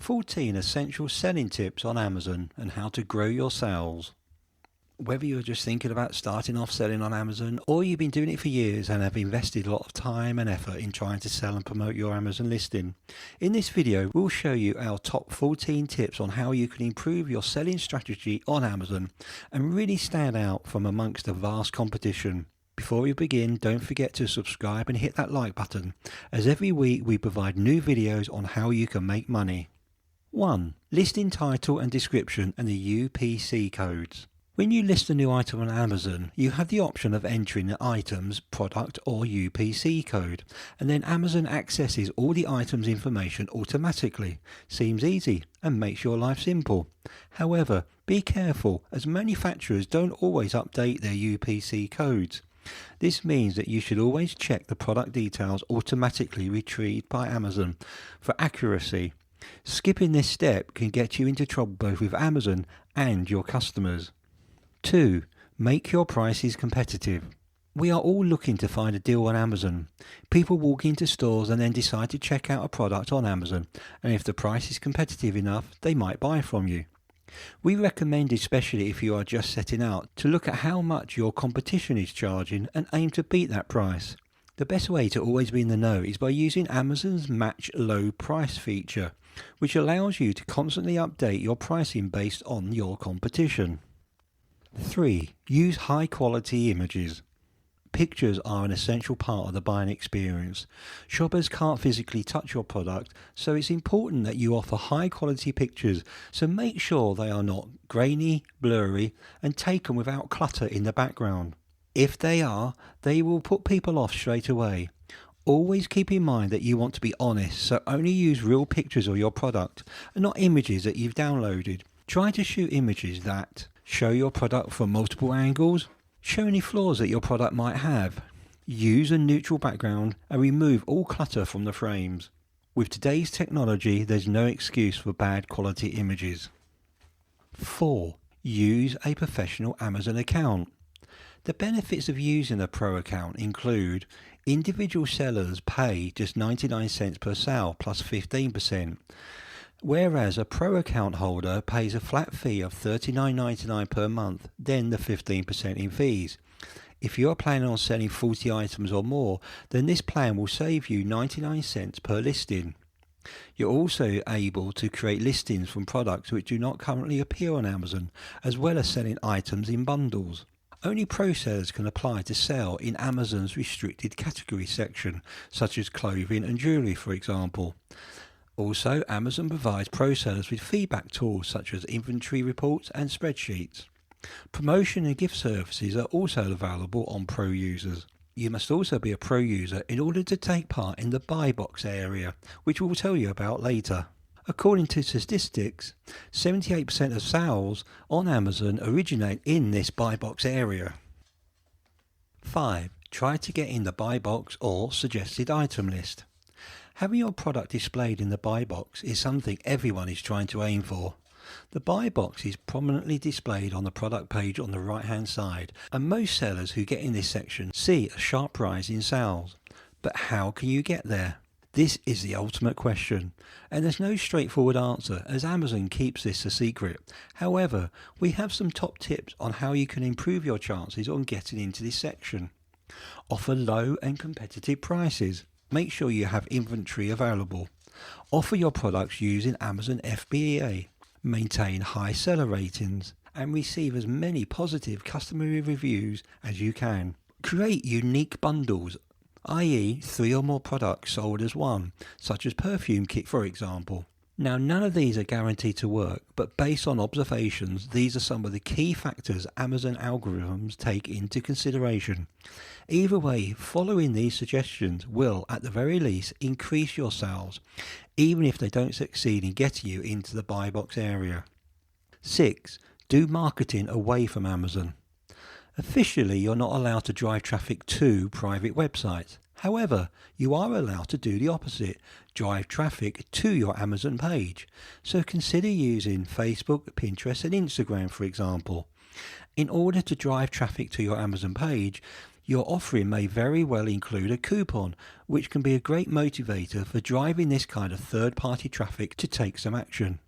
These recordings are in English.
14 essential selling tips on Amazon and how to grow your sales. Whether you're just thinking about starting off selling on Amazon or you've been doing it for years and have invested a lot of time and effort in trying to sell and promote your Amazon listing, in this video we'll show you our top 14 tips on how you can improve your selling strategy on Amazon and really stand out from amongst the vast competition. Before we begin, don't forget to subscribe and hit that like button, as every week we provide new videos on how you can make money. 1. Listing title and description and the UPC codes. When you list a new item on Amazon, you have the option of entering the item's product or UPC code, and then Amazon accesses all the item's information automatically. Seems easy and makes your life simple. However, be careful, as manufacturers don't always update their UPC codes. This means that you should always check the product details automatically retrieved by Amazon for accuracy. Skipping this step can get you into trouble both with Amazon and your customers. 2. Make your prices competitive. We are all looking to find a deal on Amazon. People walk into stores and then decide to check out a product on Amazon, and if the price is competitive enough, they might buy from you. We recommend, especially if you are just setting out, to look at how much your competition is charging and aim to beat that price. The best way to always be in the know is by using Amazon's Match Low Price feature, which allows you to constantly update your pricing based on your competition. 3. Use high quality images. Pictures are an essential part of the buying experience. Shoppers can't physically touch your product, so it's important that you offer high quality pictures, so make sure they are not grainy, blurry, and taken without clutter in the background. If they are, they will put people off straight away. Always keep in mind that you want to be honest, so only use real pictures of your product and not images that you've downloaded. Try to shoot images that show your product from multiple angles, show any flaws that your product might have. Use a neutral background and remove all clutter from the frames. With today's technology, there's no excuse for bad quality images. 4. Use a professional Amazon account. The benefits of using a pro account include individual sellers pay just 99 cents per sale plus 15%. Whereas a pro account holder pays a flat fee of $39.99 per month, then the 15% in fees. If you are planning on selling 40 items or more, then this plan will save you 99 cents per listing. You're also able to create listings from products which do not currently appear on Amazon, as well as selling items in bundles. Only pro sellers can apply to sell in Amazon's restricted category section, such as clothing and jewelry, for example. Also, Amazon provides pro sellers with feedback tools such as inventory reports and spreadsheets. Promotion and gift services are also available on pro users. You must also be a pro user in order to take part in the buy box area, which we'll tell you about later. According to statistics, 78% of sales on Amazon originate in this buy box area. 5. Try to get in the buy box or suggested item list. Having your product displayed in the buy box is something everyone is trying to aim for. The buy box is prominently displayed on the product page on the right hand side, and most sellers who get in this section see a sharp rise in sales. But how can you get there? This is the ultimate question, and there's no straightforward answer, as Amazon keeps this a secret. However, we have some top tips on how you can improve your chances on getting into this section. Offer low and competitive prices. Make sure you have inventory available. Offer your products using Amazon FBA. Maintain high seller ratings and receive as many positive customer reviews as you can. Create unique bundles, i.e. 3 or more products sold as one, such as perfume kit for example. Now, none of these are guaranteed to work, but based on observations, these are some of the key factors Amazon algorithms take into consideration. Either way, following these suggestions will, at the very least, increase your sales, even if they don't succeed in getting you into the buy box area. 6. Do marketing away from Amazon. Officially, you're not allowed to drive traffic to private websites. However, you are allowed to do the opposite, drive traffic to your Amazon page. So consider using Facebook, Pinterest and Instagram for example. In order to drive traffic to your Amazon page, Your offering may very well include a coupon, which can be a great motivator for driving this kind of third-party traffic to take some action.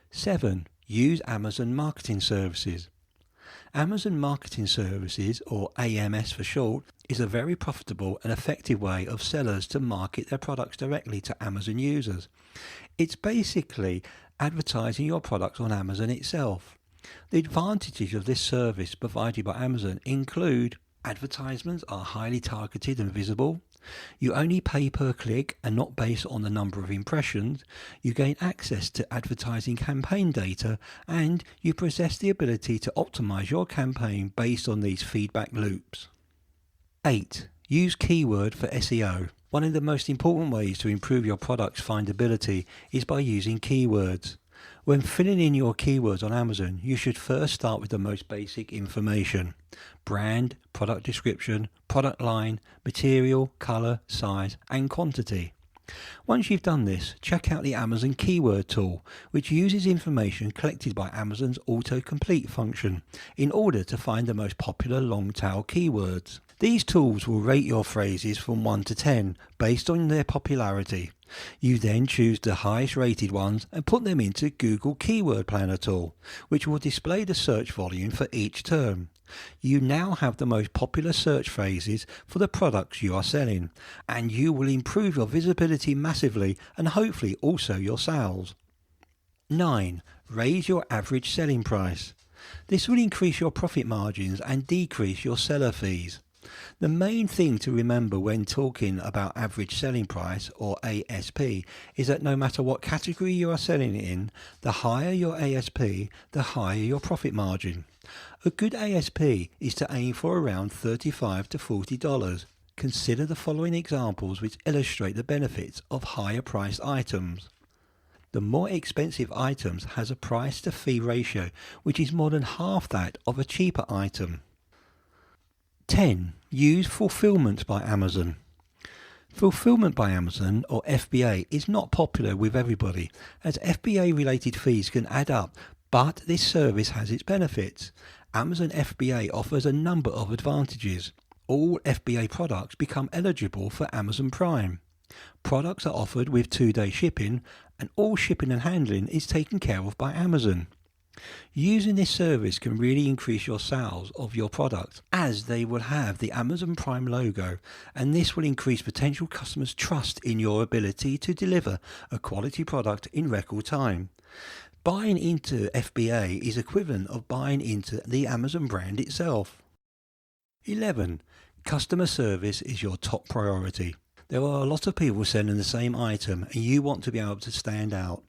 7. Use Amazon Marketing Services. Amazon Marketing Services, or AMS for short, is a very profitable and effective way of sellers to market their products directly to Amazon users. It's basically advertising your products on Amazon itself. The advantages of this service provided by Amazon include advertisements are highly targeted and visible. You only pay per click and not based on the number of impressions. You gain access to advertising campaign data, and you possess the ability to optimize your campaign based on these feedback loops. 8. Use keyword for SEO. One of the most important ways to improve your product's findability is by using keywords. When filling in your keywords on Amazon, you should first start with the most basic information: brand, product description, product line, material, color, size, and quantity. Once you've done this, check out the Amazon keyword tool, which uses information collected by Amazon's autocomplete function in order to find the most popular long-tail keywords. These tools will rate your phrases from 1 to 10 based on their popularity. You then choose the highest rated ones and put them into Google Keyword Planner tool, which will display the search volume for each term. You now have the most popular search phrases for the products you are selling, and you will improve your visibility massively and hopefully also your sales. 9. Raise your average selling price. This will increase your profit margins and decrease your seller fees. The main thing to remember when talking about average selling price, or ASP, is that no matter what category you are selling it in, the higher your ASP, the higher your profit margin. A good ASP is to aim for around $35 to $40. Consider the following examples which illustrate the benefits of higher priced items. The more expensive items has a price to fee ratio which is more than half that of a cheaper item. 10. Use Fulfillment by Amazon. Fulfillment by Amazon, or FBA, is not popular with everybody, as FBA related fees can add up, but this service has its benefits. Amazon FBA offers a number of advantages. All FBA products become eligible for Amazon Prime. Products are offered with 2-day shipping, and all shipping and handling is taken care of by Amazon. Using this service can really increase your sales of your product, as they will have the Amazon Prime logo, and this will increase potential customers' trust in your ability to deliver a quality product in record time. Buying into FBA is equivalent of buying into the Amazon brand itself. 11. Customer service is your top priority. There are a lot of people selling the same item, and you want to be able to stand out.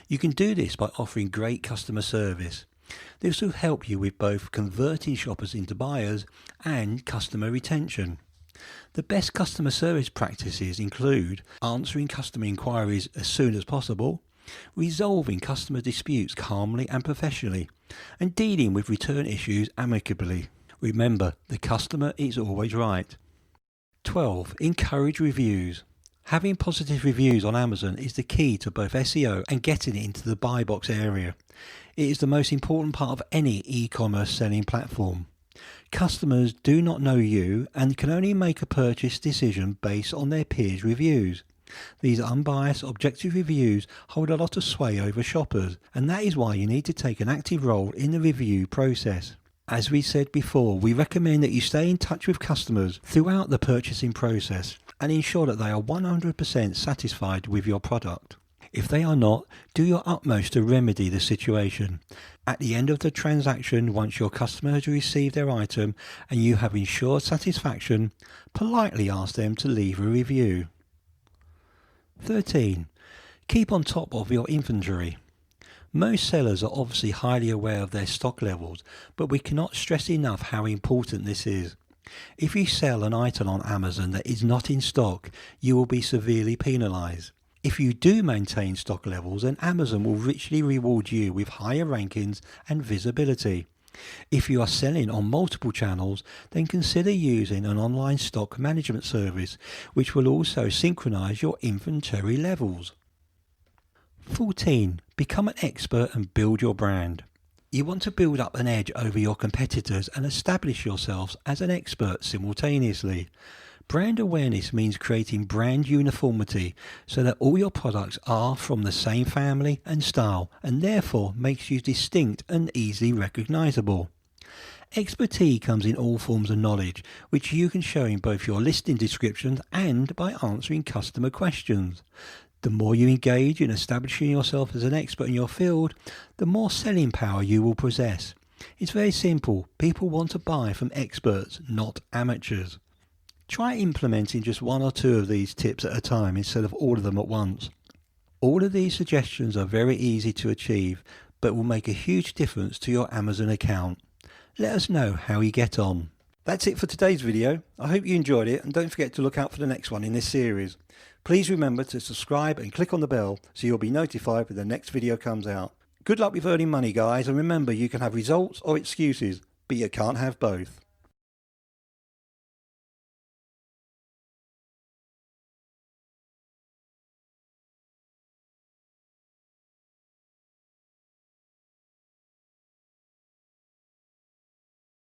You can do this by offering great customer service. This will help you with both converting shoppers into buyers and customer retention. The best customer service practices include answering customer inquiries as soon as possible, resolving customer disputes calmly and professionally, and dealing with return issues amicably. Remember, the customer is always right. 12. Encourage reviews. Having positive reviews on Amazon is the key to both SEO and getting it into the buy box area. It is the most important part of any e-commerce selling platform. Customers do not know you and can only make a purchase decision based on their peers' reviews. These unbiased, objective reviews hold a lot of sway over shoppers, and that is why you need to take an active role in the review process. As we said before, we recommend that you stay in touch with customers throughout the purchasing process and ensure that they are 100% satisfied with your product. If they are not, do your utmost to remedy the situation. At the end of the transaction, once your customer has received their item and you have ensured satisfaction, politely ask them to leave a review. 13. Keep on top of your inventory. Most sellers are obviously highly aware of their stock levels, but we cannot stress enough how important this is. If you sell an item on Amazon that is not in stock, you will be severely penalized. If you do maintain stock levels, then Amazon will richly reward you with higher rankings and visibility. If you are selling on multiple channels, then consider using an online stock management service, which will also synchronize your inventory levels. 14. Become an expert and build your brand. You want to build up an edge over your competitors and establish yourselves as an expert simultaneously. Brand awareness means creating brand uniformity so that all your products are from the same family and style, and therefore makes you distinct and easily recognizable. Expertise comes in all forms of knowledge, which you can show in both your listing descriptions and by answering customer questions. The more you engage in establishing yourself as an expert in your field, the more selling power you will possess. It's very simple. People want to buy from experts, not amateurs. Try implementing just one or two of these tips at a time instead of all of them at once. All of these suggestions are very easy to achieve, but will make a huge difference to your Amazon account. Let us know how you get on. That's it for today's video. I hope you enjoyed it, and don't forget to look out for the next one in this series. Please remember to subscribe and click on the bell so you'll be notified when the next video comes out. Good luck with earning money, guys, and remember, you can have results or excuses, but you can't have both.